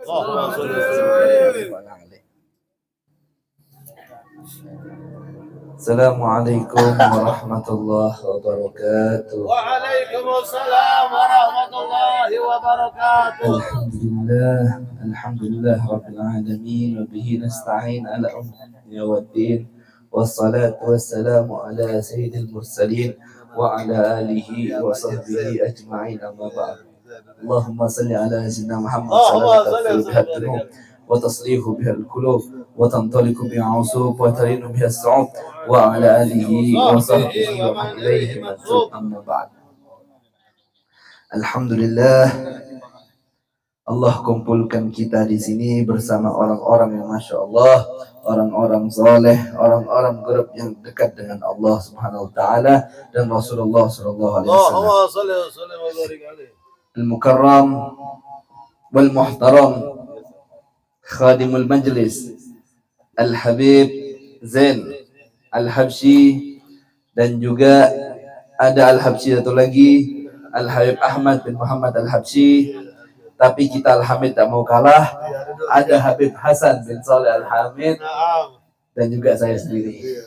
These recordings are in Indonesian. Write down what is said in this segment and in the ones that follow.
Assalamualaikum warahmatullahi wabarakatuh. Waalaikumsalam warahmatullahi wabarakatuh. Alhamdulillah rabbil alamin wa bihi nasta'in ala umuri waddin wassalatu wassalamu ala sayyidil mursalin wa ala alihi wa sahbihi ajma'in amma ba'd. Allahumma salli ala sayyidina Muhammad sallallahu alaihi wa وتصليه بها القلوب وتنطلق بها عصوب وترين بها الصعوب وعلى آله وصحبه ومن إليه منسوب أما بعد. Alhamdulillah, Allah kumpulkan kita di sini bersama orang-orang yang masya Allah, orang-orang soleh, orang-orang grup yang dekat dengan Allah Subhanahu Wa Taala dan Rasulullah Sallallahu Alaihi Wasallam. Al-Mukarram wal Muhtaram, Khadimul Majlis, Al-Habib Zain Al-Habsyi, dan juga ada Al-Habsyi satu lagi, Al-Habib Ahmad bin Muhammad Al-Habsyi. Tapi kita Al-Hamid tak mau kalah, ada Habib Hasan bin Saleh Al-Hamid dan juga saya sendiri.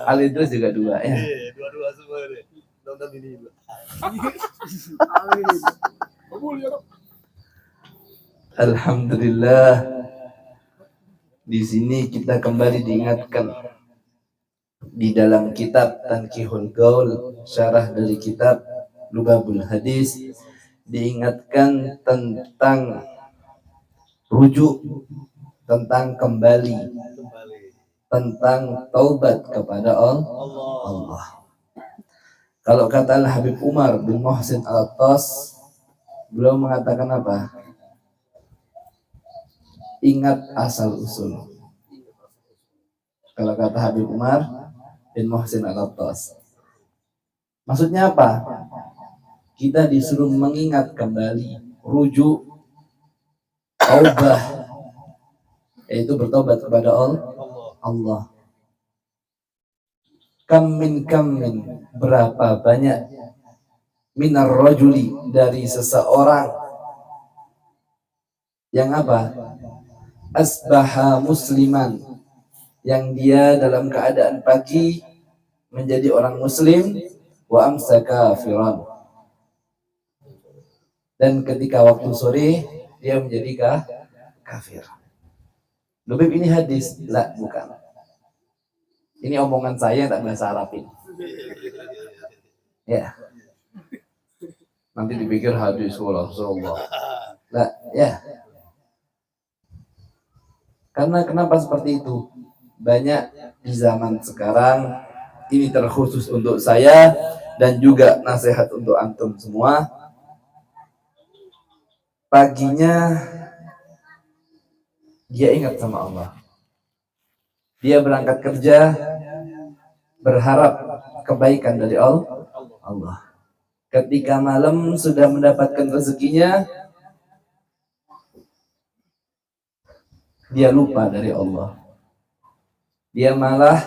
Al-Idrus juga dua ya. Dua-dua semua deh. Alhamdulillah, di sini kita kembali diingatkan di dalam kitab Tanqihul Gaul, syarah dari kitab Lubabul Hadis, diingatkan tentang rujuk, tentang kembali, tentang taubat kepada Allah. Kalau kata Habib Umar bin Muhsin Al-Attas, beliau mengatakan apa? Ingat asal usul. Kalau kata Habib Umar bin Muhsin Al-Attas, maksudnya apa? Kita disuruh mengingat kembali, rujuk, taubah, yaitu bertobat kepada Allah. Kam min berapa banyak minar rajuli, dari seseorang yang apa? Asbaha musliman, yang dia dalam keadaan pagi menjadi orang muslim, wa amsa kafiran, dan ketika waktu sore dia menjadi kafir. Lebih ini hadis? Lah, bukan. Ini omongan saya tak bahasa Arabin. Ya. Nanti dipikir hadis Rasulullah. Lah, ya. Karena kenapa seperti itu? Banyak di zaman sekarang, ini terkhusus untuk saya dan juga nasihat untuk antum semua. Paginya dia ingat sama Allah. Dia berangkat kerja berharap kebaikan dari Allah. Ketika malam sudah mendapatkan rezekinya, dia lupa dari Allah. Dia malah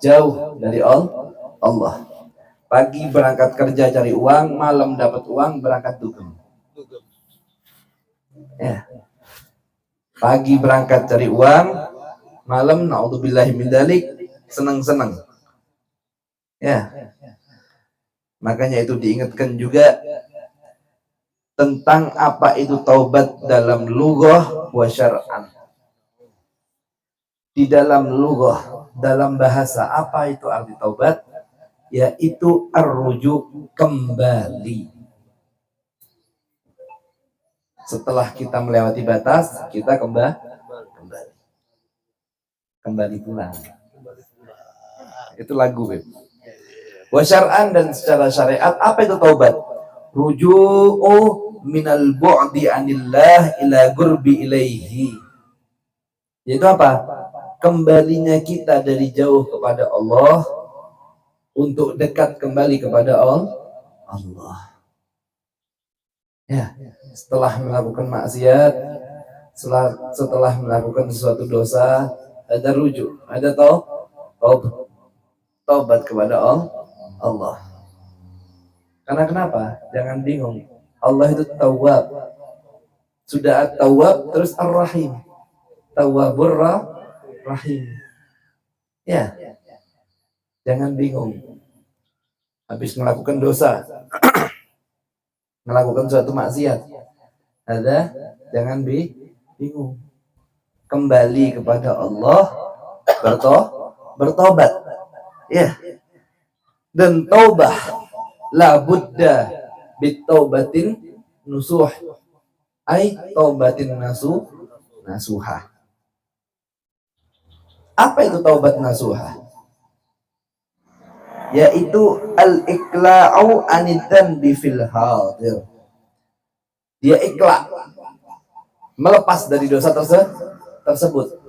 jauh dari Allah. Pagi berangkat kerja cari uang, malam dapat uang berangkat dugem. Ya. Pagi berangkat cari uang, malam naudzubillahi min dzalik senang-senang. Ya. Makanya itu diingatkan juga tentang apa itu taubat dalam lughah wa syar'an. Di dalam lughah, dalam bahasa, apa itu arti taubat? Yaitu ar-rujuk, kembali. Setelah kita melewati batas, kita kembali pulang. Itu lagu, Beb. Wa syar'an, dan secara syariat, apa itu taubat? Ruju'u minal bu'di anillah ila gurbi ilaihi. Yaitu apa? Kembalinya kita dari jauh kepada Allah untuk dekat kembali kepada Allah. Ya, setelah melakukan maksiat, setelah melakukan sesuatu dosa, ada rujuk, ada taubat kepada Allah. Karena kenapa? Jangan bingung. Allah itu Tawwab. Sudah At-Tawwab terus Ar-Rahim. Tawwabur Rahim. Ya. Jangan bingung. Habis melakukan dosa, melakukan suatu maksiat, jangan bingung. Kembali kepada Allah, bertobat. Ya. Dan taubah la budda bitaubatin nusuh. Ai taubatin nasuha. Apa itu taubat nasuha? Yaitu al-ikla'u anidan bifil hadir. Dia ikhla, melepas dari dosa tersebut,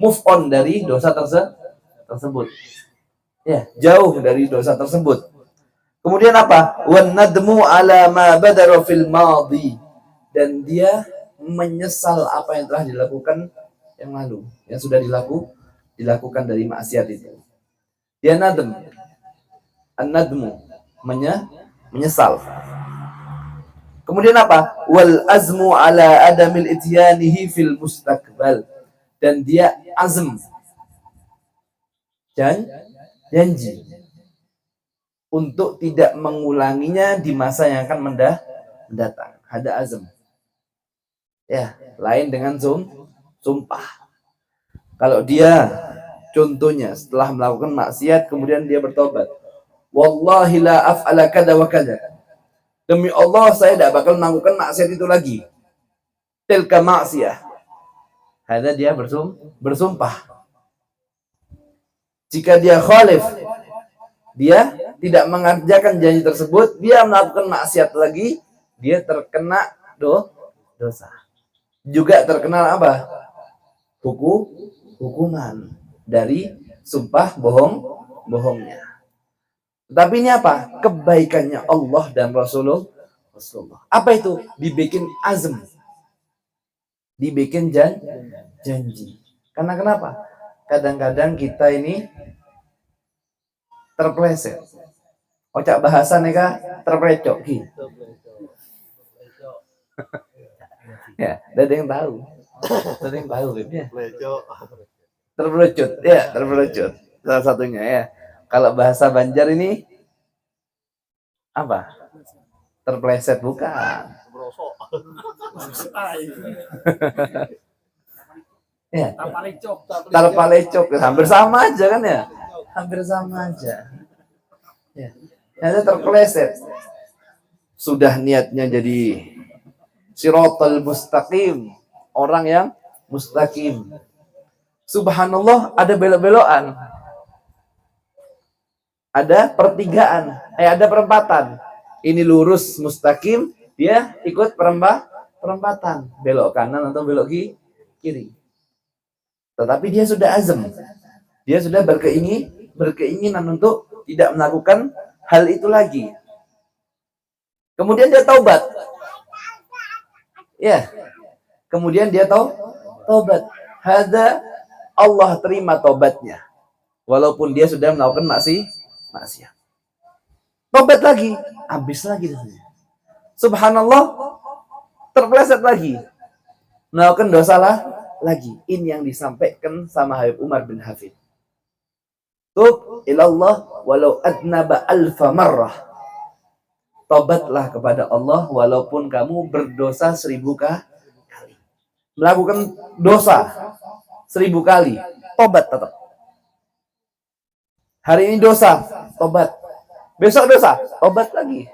move on dari dosa tersebut. Ya, jauh dari dosa tersebut. Kemudian apa? Wan nadmu ala ma badara fil madhi. Dan dia menyesal apa yang telah dilakukan yang lalu, yang sudah dilakukan dari maksiat itu. Dia nadm. An-nadmu, menyesal. Kemudian apa? Wal azmu ala adamil ityanihi fil mustaqbal. Dan dia azm, janji untuk tidak mengulanginya di masa yang akan mendatang. Ada azm. Ya, lain dengan sumpah. Kalau dia contohnya setelah melakukan maksiat kemudian dia bertobat. Wallahi la af'ala kada wa kada. Demi Allah saya tidak bakal melakukan maksiat itu lagi. Tilka maksiyah. Ada dia bersumpah. Jika dia khalif, dia tidak mengerjakan janji tersebut, dia melakukan maksiat lagi, dia terkena dosa. Juga terkenal apa? Hukuman dari sumpah bohongnya. Tapi ini apa? Kebaikannya Allah dan Rasulullah. Apa itu? Dibikin azm. Dibikin janji. Karena kenapa? Kadang-kadang kita ini terpleset. Ocak bahasa neka terplecok gitu. Ya, ada yang tahu. Ada yang tahu ya. Terpelecut, ya, terpelecut. Salah satunya ya. Kalau bahasa Banjar ini apa? Terpleset bukan? Ya. Tarpalecok, hampir sama aja kan ya? Hampir sama aja. Ya. Ada terpleset. Sudah niatnya jadi Siratal mustaqim, orang yang mustaqim. Subhanallah, ada belok-belokan. Ada pertigaan, ada perempatan. Ini lurus mustaqim, dia ikut perempatan, belok kanan atau belok kiri. Tetapi dia sudah azam. Dia sudah berkeinginan untuk tidak melakukan hal itu lagi. Kemudian dia taubat. Ya. Kemudian dia taubat. Hada Allah terima taubatnya. Walaupun dia sudah melakukan maksiat. Taubat lagi, habis lagi. Subhanallah, terpleset lagi. Melakukan dosa lagi. Ini yang disampaikan sama Habib Umar bin Hafid. Tub ilallah walau adnaba alfa marrah. Tobatlah kepada Allah walaupun kamu berdosa 1000 kali. Melakukan dosa 1000 kali, tobat tetap. Hari ini dosa, tobat. Besok dosa, tobat lagi.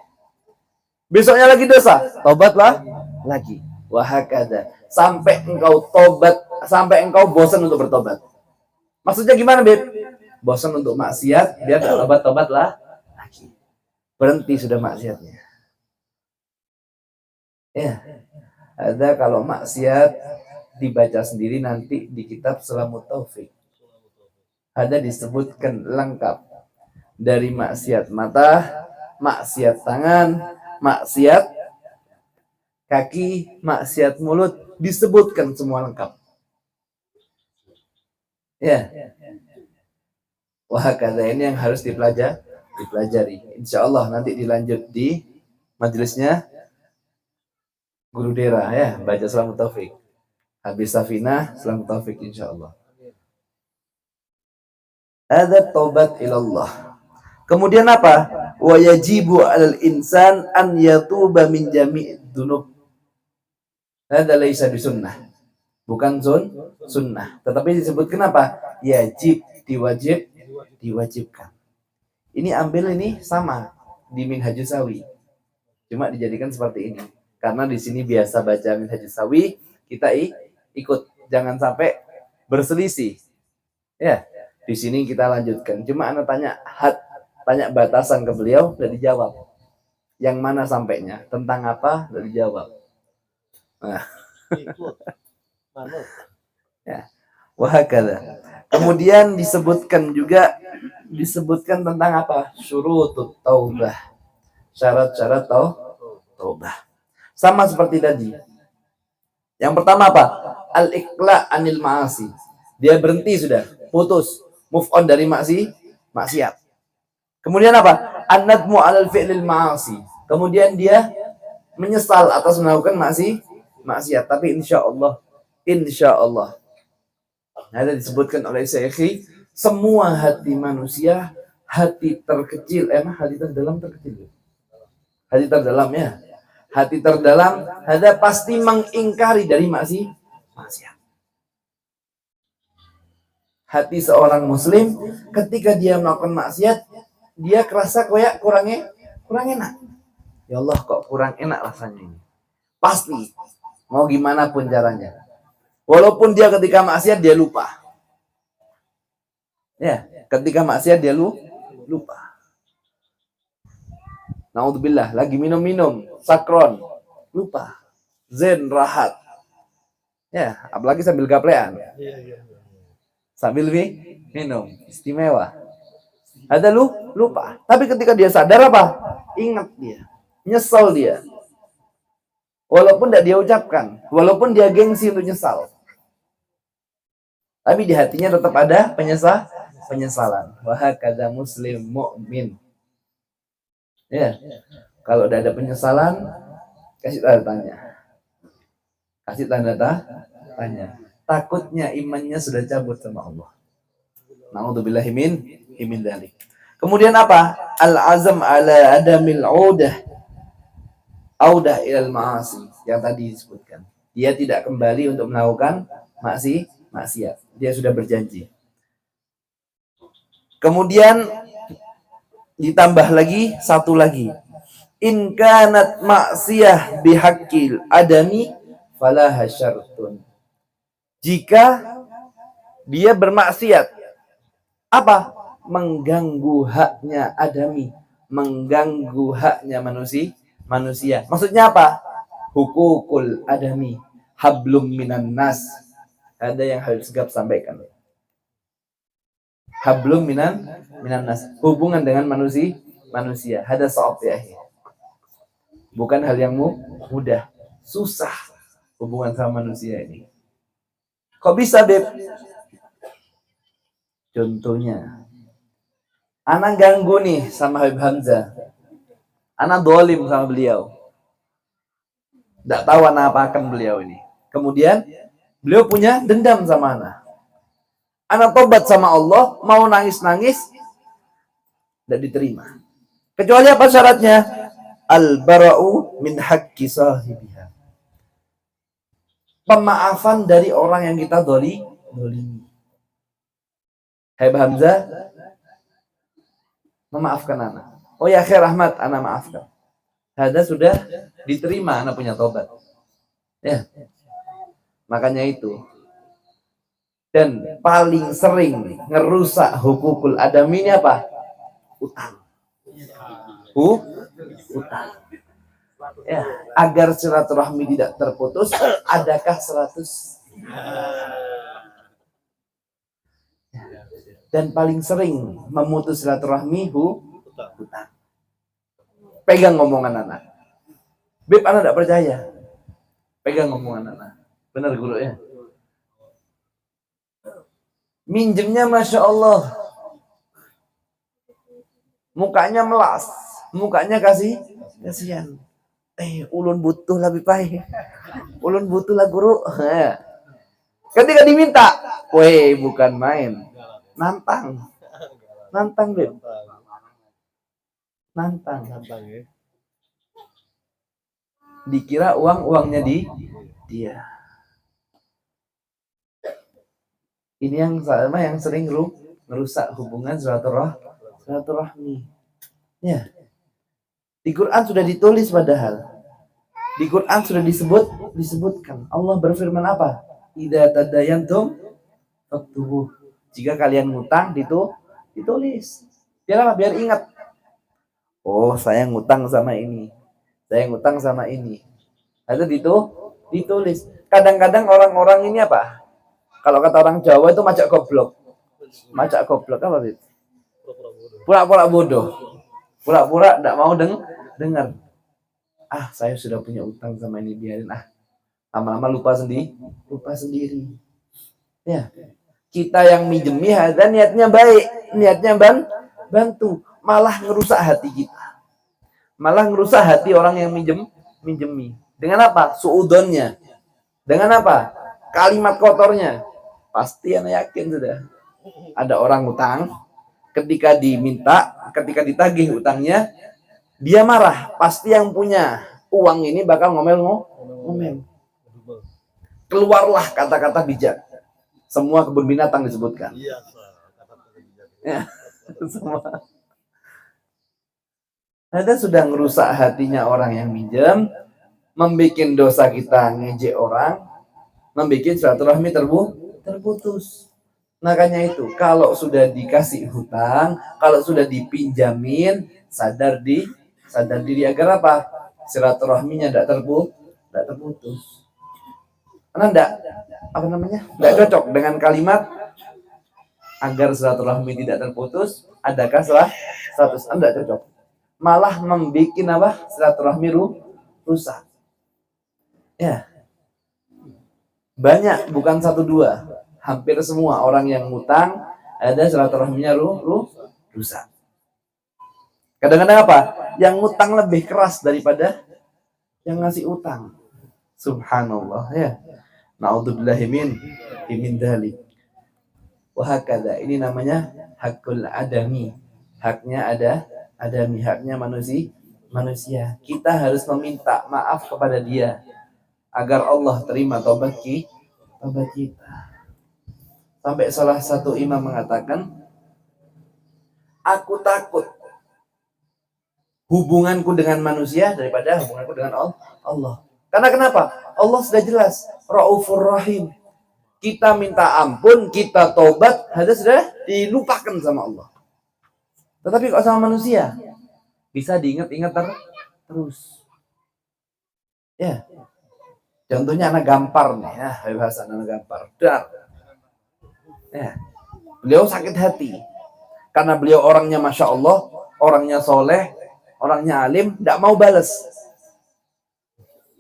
Besoknya lagi dosa, tobatlah lagi. Wahakada. Sampai engkau tobat, sampai engkau bosan untuk bertobat. Maksudnya gimana, Beb? Bosan untuk maksiat, dia tobatlah lagi. Berhenti sudah maksiatnya. Ya. Ada kalau maksiat dibaca sendiri nanti di kitab Salamut Taufik. Ada disebutkan lengkap dari maksiat mata, maksiat tangan, maksiat kaki, maksiat mulut, disebutkan semua lengkap. Ya. Wah, kata ini yang harus dipelajari. Insya Allah nanti dilanjut di majelisnya Guru Dera ya, baca Selamat Taufik. Habis Safinah, Selamat Taufik insyaallah. Ada taubat ilallah. Kemudian apa? Wa yajibu 'alal insan an yatuba min jami'id dzunub. Hada laisa bisunnah. Bukan sunnah. Tetapi disebut kenapa? Yajib, diwajibkan. Ini ambil ini sama di Minhajus Sawi. Cuma dijadikan seperti ini. Karena di sini biasa baca Minhajus Sawi, kita ikut. Jangan sampai berselisih. Ya, di sini kita lanjutkan. Cuma Anda tanya batasan ke beliau, udah dijawab. Yang mana sampainya? Tentang apa? Udah dijawab. Nah. Ya. Wahakala. Kemudian disebutkan tentang apa? Syurutut taubah. Syarat-syarat taubah. Sama seperti tadi. Yang pertama apa? Al-iqla' anil ma'asi. Dia berhenti sudah, putus, move on dari maksiat. Kemudian apa? An-nadmu 'alal fi'lil ma'asi. Kemudian dia menyesal atas melakukan maksiat, tapi insya Allah ada disebutkan oleh Syekhi, semua hati manusia, hati terkecil, hati terdalam ya, hati terdalam ada pasti mengingkari dari maksiat. Hati seorang muslim ketika dia melakukan maksiat, dia kerasa kayak kurang enak. Ya Allah, kok kurang enak rasanya ini. Pasti mau gimana pun caranya. Walaupun dia ketika maksiat dia lupa. Ya, ketika maksiat dia lupa. Naudzubillah, lagi minum, sakron, lupa. Zen, rahat. Ya, apalagi sambil gaplean. Sambil minum, istimewa. Ada lupa. Tapi ketika dia sadar apa? Ingat dia. Nyesal dia. Walaupun tidak dia ucapkan. Walaupun dia gengsi untuk nyesal. Tapi di hatinya tetap ada penyesalan. Wahakadha muslim mu'min. Ya. Kalau udah ada penyesalan, kasih tanda tanya. Kasih tanda tanya. Takutnya imannya sudah cabut sama Allah. Na'udzubillahi min dzalik. Kemudian apa? Al-azam ala adamil audah ilal ma'asi, yang tadi disebutkan. Dia tidak kembali untuk melakukan maksiat. Dia sudah berjanji. Kemudian ditambah lagi satu lagi. In kanat maksiyah bihaqqil adami falaha syartun. Jika dia bermaksiat, apa? Mengganggu haknya adami, mengganggu haknya manusia. Maksudnya apa? Hukukul adami, hablum minan nas. Ada yang harus segap sampaikan. Hablum minan nas. Hubungan dengan manusia. Ada so'ab ya. Bukan hal yang mudah. Susah hubungan sama manusia ini. Kok bisa, Beb? Contohnya, anak ganggu nih sama Habib Hamzah. Anak dolim sama beliau. Tidak tahu anak apakan beliau ini. Kemudian, beliau punya dendam sama anak. Anak tobat sama Allah, mau nangis-nangis, tidak diterima. Kecuali apa syaratnya? Al-bara'u min haqqi sahibiha. Pemaafan dari orang yang kita dolimi. Habib Hamzah memaafkan anak. Oh ya, khair Ahmad, anak maafkan. Ada sudah diterima anak punya tobat. Ya. Makanya itu. Dan paling sering ngerusak hukukul adami ini apa? Utang. Utang. Ya, agar silaturahmi tidak terputus, adakah 100? Dan paling sering memutus silaturahmi utang. Pegang ngomongan anak. Beb, anak tidak percaya. Pegang ngomongan anak. Benar guru ya? Minjemnya Masya Allah. Mukanya melas. Mukanya kasihan. Ulun butuh lah Bipai. Ulun butuh lah guru. Ketika diminta, weh bukan main. Nantang. Nantang, Beb. Nantang. Nantang ya. Dikira uangnya dia. Ini yang sama yang sering merusak hubungan silaturahmi. Ya. Di Quran sudah ditulis padahal. Di Quran sudah disebutkan. Allah berfirman apa? Idza tadayantum faktubuh. Jika kalian ngutang ditulis. Biar apa? Biar ingat. Oh, saya ngutang sama ini. Saya ngutang sama ini. Lalu ditulis. Kadang-kadang orang-orang ini apa? Kalau kata orang Jawa itu macak goblok. Macak goblok apa itu? Pura-pura bodoh. Pura-pura tidak mau dengar. Saya sudah punya utang sama ini, biarin lama-lama lupa sendiri. Ya. Kita yang minjemi dan niatnya baik, niatnya bantu, malah ngerusak hati kita. Malah ngerusak hati orang yang minjemi. Dengan apa? Suudonnya. Dengan apa? Kalimat kotornya. Pasti anak yakin sudah. Ada orang utang, ketika ditagih utangnya, dia marah. Pasti yang punya uang ini bakal ngomel. Keluarlah kata-kata bijak. Semua kebun binatang disebutkan. Iya, Ya, semua. Ada sudah ngerusak hatinya orang yang minjem, membikin dosa kita ngejek orang, membikin silaturahmi terputus. Makanya itu, kalau sudah dikasih hutang, kalau sudah dipinjamin, sadar diri agar apa? Silaturahminya tidak terputus. Karena tidak cocok dengan kalimat agar silaturahmi tidak terputus. Adakah status Anda cocok? Malah membuat apa? Silaturahmi rusak. Ya, banyak, bukan 1-2. Hampir semua orang yang ngutang ada silaturahminya rusak. Kadang-kadang apa? Yang ngutang lebih keras daripada yang ngasih utang. Subhanallah, ya. Na'udzubillahi min dzalik. Wahakadha, ini namanya hakul adami. Haknya adami, haknya manusia. Kita harus meminta maaf kepada dia agar Allah terima taubat kita. Sampai salah satu imam mengatakan, aku takut hubunganku dengan manusia daripada hubunganku dengan Allah. Karena kenapa? Allah sudah jelas, Raufur Rahim. Kita minta ampun, kita tobat, sudah dilupakan sama Allah. Tetapi kalau sama manusia, bisa diingat-ingat terus. Ya. Contohnya anak gampar nih, bahasa anak gampar. Ya. Beliau sakit hati karena beliau orangnya masya Allah, orangnya soleh, orangnya alim, tidak mau balas.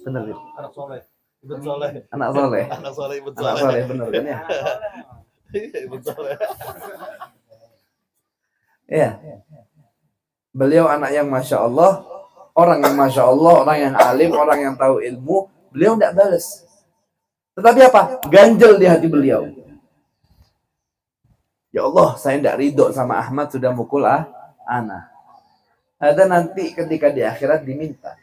Benar ya? Anak soleh, ibn soleh. Anak soleh. Anak soleh, ibn Anak soleh. soleh, benar kan ya? Ibn soleh. Ya. Beliau anak yang masya Allah, orang yang masya Allah, orang yang alim, orang yang tahu ilmu. Beliau tidak balas. Tetapi apa? Ganjel di hati beliau. Ya Allah, saya tidak ridho sama Ahmad sudah mukul anak. Ada nanti ketika di akhirat diminta.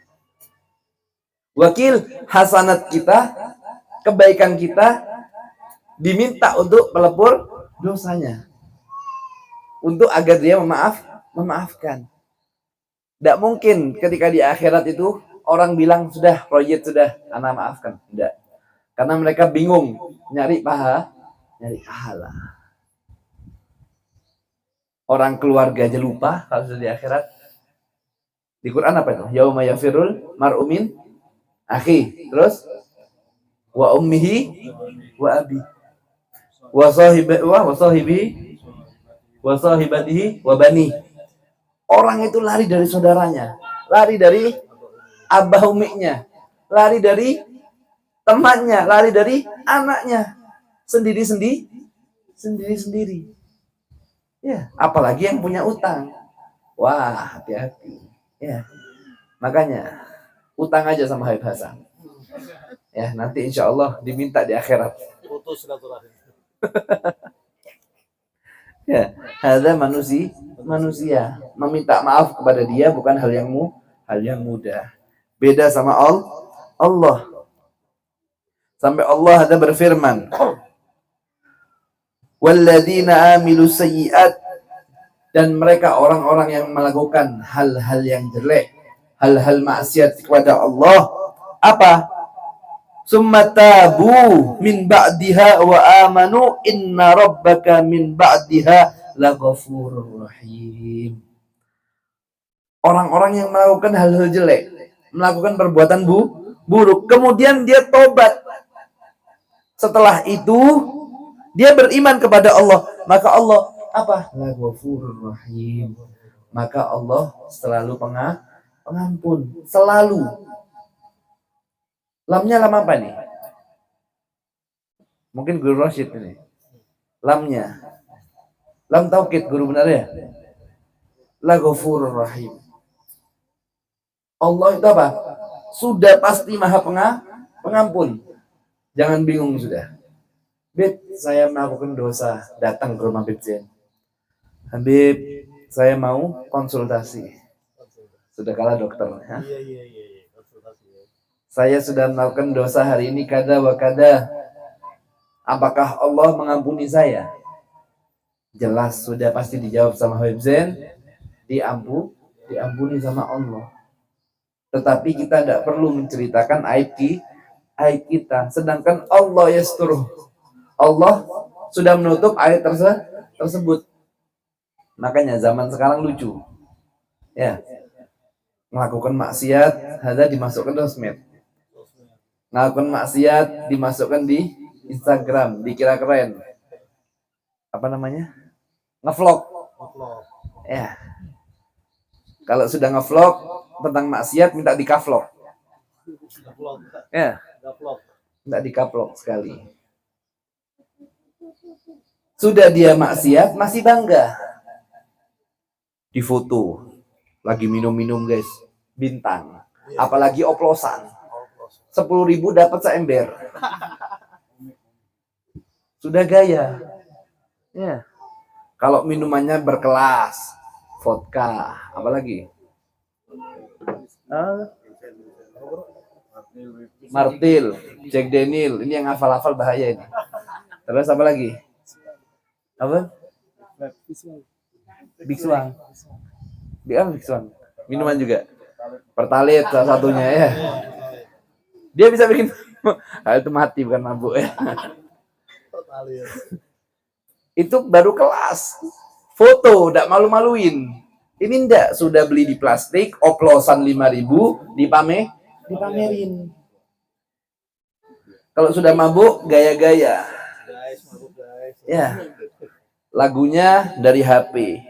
Wakil hasanat kita, kebaikan kita diminta untuk pelebur dosanya. Untuk agar dia memaafkan. Tidak mungkin ketika di akhirat itu orang bilang sudah, proyek sudah, anak maafkan. Tidak. Karena mereka bingung nyari pahala. Orang keluarga aja lupa kalau sudah di akhirat. Di Quran apa itu? Yauma yafirul mar'u min akhi. Terus wa ummihi wa abi wa sahibihi wa sahibatihi wa bani. Orang itu lari dari saudaranya, lari dari abah umiknya, lari dari temannya, lari dari anaknya, sendiri. Ya, apalagi yang punya utang. Wah, hati-hati. Ya. Makanya Utang aja sama Habib Hasan. Ya, nanti insya Allah diminta di akhirat. Putus silaturahim. Ya, ada manusia meminta maaf kepada dia bukan hal yang mudah. Beda sama Allah. Sampai Allah ada berfirman, walladzina amilu sayyi'at, dan mereka orang-orang yang melakukan hal-hal yang jelek, hal-hal maksiat kepada Allah, apa? Summa tabu min ba'diha wa amanu inna rabbaka min ba'diha laghafurur rahim. Orang-orang yang melakukan hal-hal jelek, melakukan perbuatan buruk, kemudian dia tobat. Setelah itu dia beriman kepada Allah, maka Allah apa? Laghafurur rahim. Maka Allah selalu pengampun, selalu. Lamnya lam apa nih? Mungkin Guru Rashid ini. Lamnya. Lam taukid guru benar ya? Laghafurur rahim. Allah itu apa? Sudah pasti maha pengampun. Jangan bingung sudah. Habib, saya melakukan dosa. Datang ke rumah Habib Zain. Habib, saya mau konsultasi. Sudah kalah dokter. Iya. Konsultasi. Saya sudah melakukan dosa hari ini kada wa kada. Apakah Allah mengampuni saya? Jelas sudah pasti dijawab sama Habib Zain. Diampuni sama Allah. Tetapi kita tidak perlu menceritakan aib kita. Sedangkan Allah yasturuh. Allah sudah menutup aib tersebut. Makanya zaman sekarang lucu. Ya. Melakukan maksiat, ada dimasukkan sosmed. Melakukan maksiat, dimasukkan di Instagram, dikira keren. Apa namanya? Ngevlog. Ya. Kalau sudah ngevlog tentang maksiat, minta dikavlog. Ya. Minta dikavlog sekali. Sudah dia maksiat, masih bangga. Di foto. Lagi minum-minum guys. Bintang. Apalagi oplosan. 10.000 dapat seember. Sudah gaya. Ya. Kalau minumannya berkelas. Vodka. Apalagi? Martil. Jack Daniel. Ini yang hafal-hafal bahaya ini. Terus apa lagi? Apa? Biksuang. Biksuang. Minuman juga. Pertalit salah satunya ya. Dia bisa bikin itu mati bukan mabuk ya. Itu baru kelas. Foto, tidak malu-maluin. Ini ndak sudah beli di plastik, oplosan 5.000 dipamerin. Kalau sudah mabuk, gaya-gaya. Ya. Lagunya dari HP.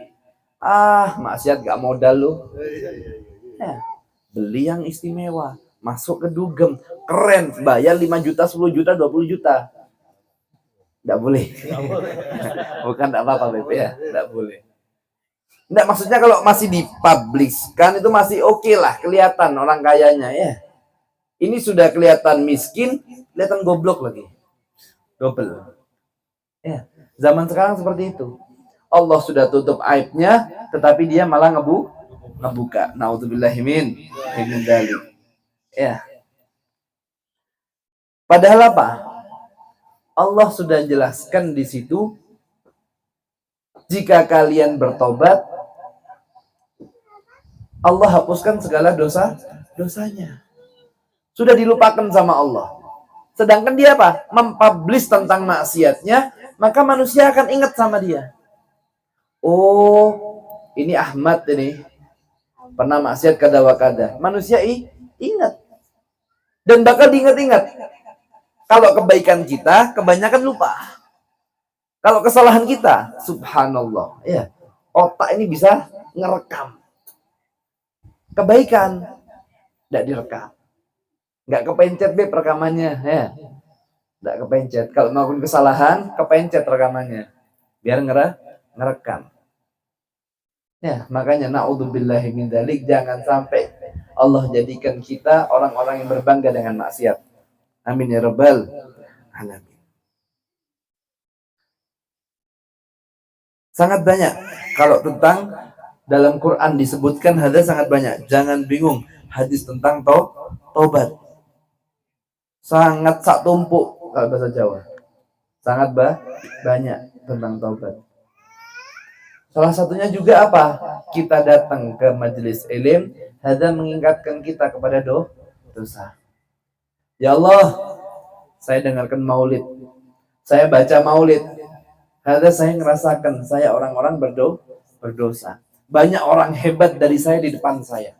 Maksiat gak modal lu. Ya. Beli yang istimewa. Masuk ke dugem. Keren. Bayar 5 juta, 10 juta, 20 juta. Nggak boleh. Bukan nggak apa-apa BP ya. Nggak boleh. Nggak, maksudnya kalau masih dipublishkan itu masih oke lah. Kelihatan orang kayanya ya. Ini sudah kelihatan miskin. Kelihatan goblok lagi. Double. Ya. Zaman sekarang seperti itu. Allah sudah tutup aibnya. Tetapi dia malah ngebuka. Na'udzubillahi min dzalik. Ya. Padahal apa? Allah sudah jelaskan di situ, jika kalian bertobat, Allah hapuskan segala dosanya. Sudah dilupakan sama Allah. Sedangkan dia apa? Mempublish tentang maksiatnya, maka manusia akan ingat sama dia. Oh, ini Ahmad ini pernah maksiat kada wa kada. Manusia ingat. Dan bakal diingat-ingat. Kalau kebaikan kita, kebanyakan lupa. Kalau kesalahan kita, subhanallah, ya, otak ini bisa ngerekam. Kebaikan, tidak direkam. Nggak kepencet deh rekamannya, ya. Nggak kepencet. Kalau melakukan kesalahan, kepencet rekamannya. Biar ngerekam. Ya, makanya na'udzubillahi min dzalik, jangan sampai Allah jadikan kita orang-orang yang berbangga dengan maksiat. Amin ya rabbal alamin. Sangat banyak kalau tentang dalam Quran disebutkan hadis sangat banyak. Jangan bingung, hadis tentang taubat. Sangat sak tumpuk kalau bahasa Jawa. Sangat banyak tentang taubat. Salah satunya juga apa? Kita datang ke majelis ilmu, hadza mengingatkan kita kepada dosa. Ya Allah, saya dengarkan maulid. Saya baca maulid. Hadza saya ngerasakan saya orang-orang berdosa. Banyak orang hebat dari saya di depan saya.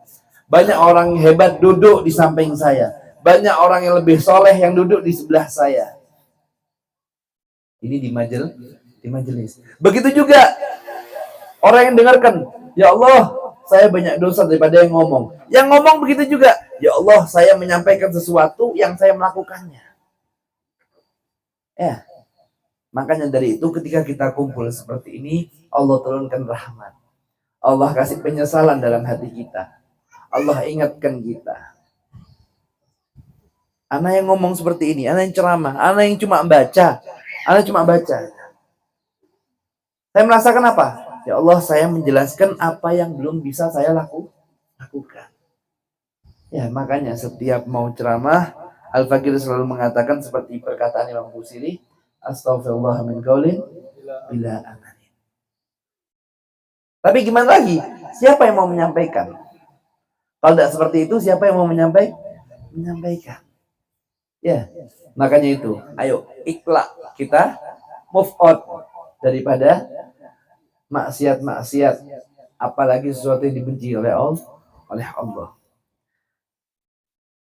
Banyak orang hebat duduk di samping saya. Banyak orang yang lebih soleh yang duduk di sebelah saya. Ini di majelis. Begitu juga orang yang dengarkan, ya Allah, saya banyak dosa daripada yang ngomong. Yang ngomong begitu juga, ya Allah, saya menyampaikan sesuatu yang saya melakukannya. Ya, makanya dari itu ketika kita kumpul seperti ini, Allah turunkan rahmat. Allah kasih penyesalan dalam hati kita. Allah ingatkan kita. Anak yang ngomong seperti ini, anak yang ceramah, anak yang cuma baca, Saya merasakan apa? Ya Allah, saya menjelaskan apa yang belum bisa saya lakukan. Ya, makanya setiap mau ceramah, Al-Fakir selalu mengatakan seperti perkataan Imam Busiri, Astaghfirullah min qaulin bila amalin. Tapi gimana lagi? Siapa yang mau menyampaikan? Kalau tidak seperti itu, siapa yang mau menyampaikan? Ya, makanya itu. Ayo, ikhlas kita move on daripada maksiat-maksiat, apalagi sesuatu yang dibenci oleh Allah.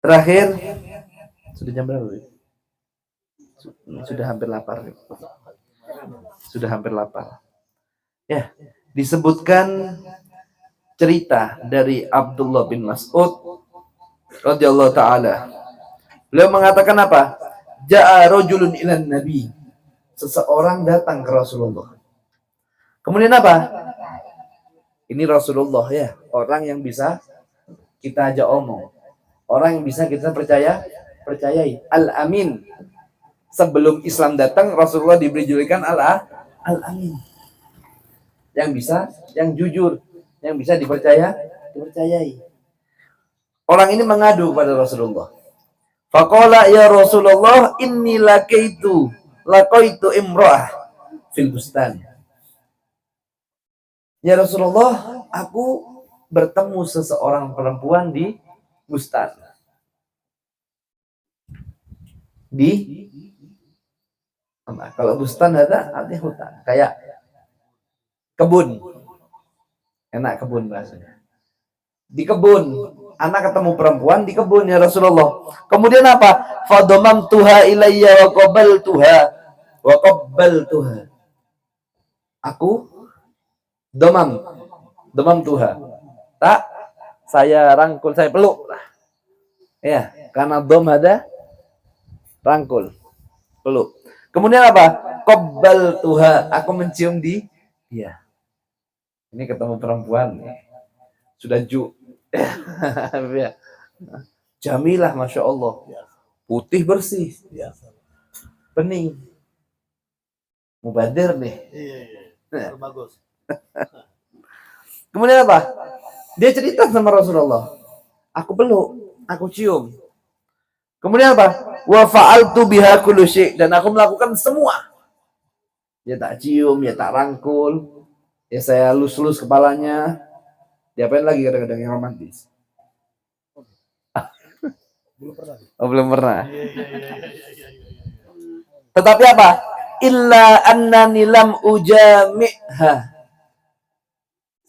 Terakhir, sudah jam berapa? Sudah hampir lapar. Ya, disebutkan cerita dari Abdullah bin Mas'ud radhiyallahu taala. Beliau mengatakan apa? Ja'a rajulun ilan nabi. Seseorang datang ke Rasulullah. Kemudian apa? Ini Rasulullah ya, orang yang bisa kita ajak omong. Orang yang bisa kita percayai. Al-Amin. Sebelum Islam datang, Rasulullah diberi julukan Al-Amin. Yang bisa, yang jujur, yang bisa dipercayai. Orang ini mengadu kepada Rasulullah. Faqala ya Rasulullah inni laqaitu imra'ah fil bustan. Ya Rasulullah, aku bertemu seseorang perempuan di bustan. Kalau bustan ada artinya hutan, kayak kebun. Enak kebun bahasanya. Di kebun. Anak ketemu perempuan di kebun ya Rasulullah. Kemudian apa? Fadomamtuha ilayya wa qabbaltuha. Aku domam tuha. Tak, saya rangkul, saya peluk. Ya, karena dom ada rangkul, peluk. Kemudian apa? Qabbaltuha. Aku mencium dia. Ini ketemu perempuan. Sudah Jamilah, Masya Allah. Putih bersih. Bening. Mubadir nih. Iya. Bagus. Kemudian apa? Dia cerita sama Rasulullah. Aku peluk, aku cium. Kemudian apa? Wa fa'altu biha kullu syai', dan aku melakukan semua. Ya tak cium, ya tak rangkul, ya saya lus-lus kepalanya. Diapain lagi kadang-kadang yang romantis? Belum pernah. Tetapi apa? Illa annani lam ujami'ha.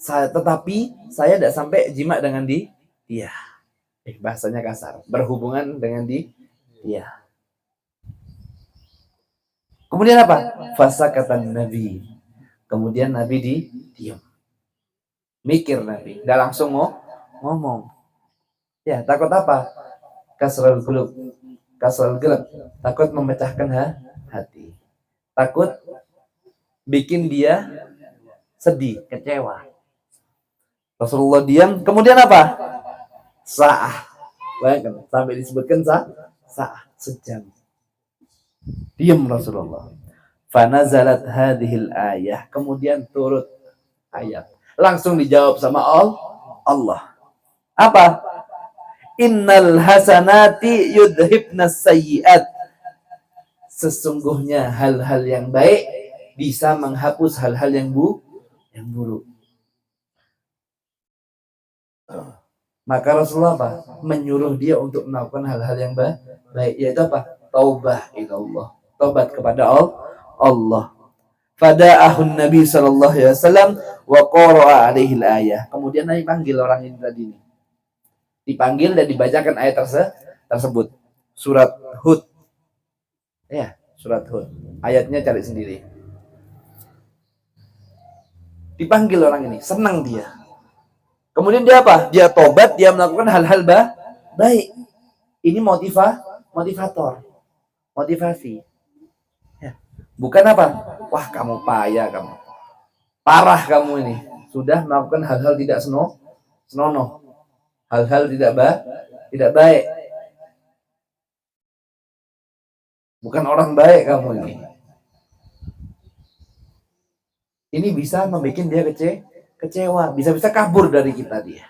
Tetapi saya tidak sampai jima dengan dia. Bahasanya kasar. Berhubungan dengan dia. Kemudian apa? Fasakatan Nabi. Kemudian Nabi diam. Mikir Nabi. Tidak langsung ngomong. Ya, takut apa? Kasrul qulub. Takut memecahkan hati. Takut bikin dia sedih, kecewa. Rasulullah diam. Kemudian apa? Sa'ah. Bayangkan, sampai disebutkan sa'ah, sejam. Diam Rasulullah. Fanazalat hadhil ayah. Kemudian turut ayat. Langsung dijawab sama Allah. Apa? Innal hasanati yudhibnas sayyiat. Sesungguhnya hal-hal yang baik bisa menghapus hal-hal yang buruk. Maka Rasulullah apa? Menyuruh dia untuk melakukan hal-hal yang baik, yaitu apa? Taubah ilallah. Taubat kepada Allah. Fada'ahun Nabi sallallahu alaihi wasallam wa qara'a alaihi ayah. Kemudian Nabi panggil orang ini tadi. Dipanggil dan dibacakan ayat tersebut. Surat Hud. Ya, surat Hud. Ayatnya cari sendiri. Dipanggil orang ini, senang dia. Kemudian dia apa? Dia tobat, dia melakukan hal-hal baik. Ini motivator. Motivasi. Ya. Bukan apa? Wah, kamu payah kamu. Parah kamu ini. Sudah melakukan hal-hal tidak senonoh. Hal-hal tidak baik. Bukan orang baik kamu ini. Ini bisa membuat dia kecewa. Bisa-bisa kabur dari kita dia.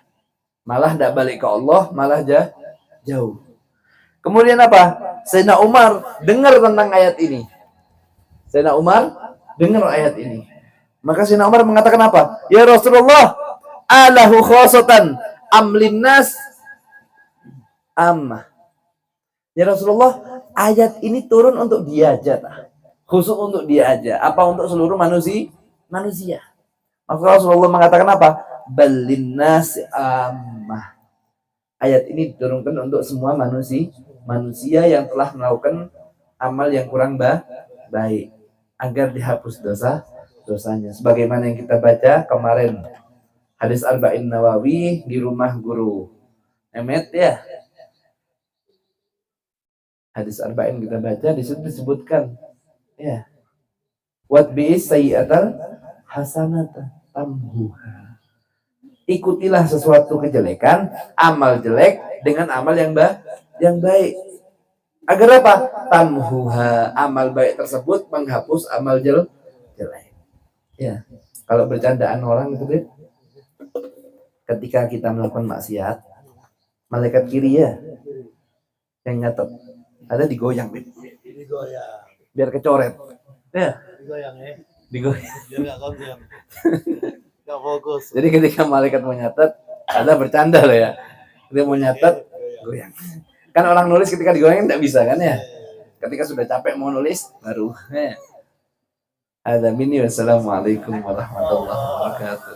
Malah tidak balik ke Allah, malah jauh. Kemudian apa? Sayyidina Umar dengar tentang ayat ini. Sayyidina Umar dengar ayat ini. Maka Sayyidina Umar mengatakan apa? Ya Rasulullah, alahu khosatan amlinnas ammah. Ya Rasulullah, ayat ini turun untuk dia aja. Khusus untuk dia aja. Apa untuk seluruh manusia? Maka Rasulullah mengatakan apa? Balinnas ammah. Ayat ini diturunkan untuk semua manusia yang telah melakukan amal yang kurang baik, agar dihapus dosanya. Sebagaimana yang kita baca kemarin, hadis Arba'in Nawawi di rumah guru Emet ya. Hadis Arba'in kita baca, di situ disebutkan ya. Wat bi'is sayyi'atal hasanata tamhuha. Ikutilah sesuatu kejelekan, amal jelek dengan amal yang baik. Agar apa? Tamhuha, amal baik tersebut menghapus amal jelek. Ya. Kalau bercandaan orang itu, ketika kita melakukan maksiat, malaikat kiri ya yang nyatet, ada digoyang, biar kecoret. Ya. Digoyang ya. Digoyang. Biar nggak konsen. Nggak fokus. Jadi ketika malaikat mau nyatet, ada bercanda loh ya. Dia mau nyatet, goyang. Kan orang nulis ketika digoyang tidak bisa kan ya. Ketika sudah capek mau nulis, baru. Ada mini. Wassalamualaikum warahmatullahi wabarakatuh.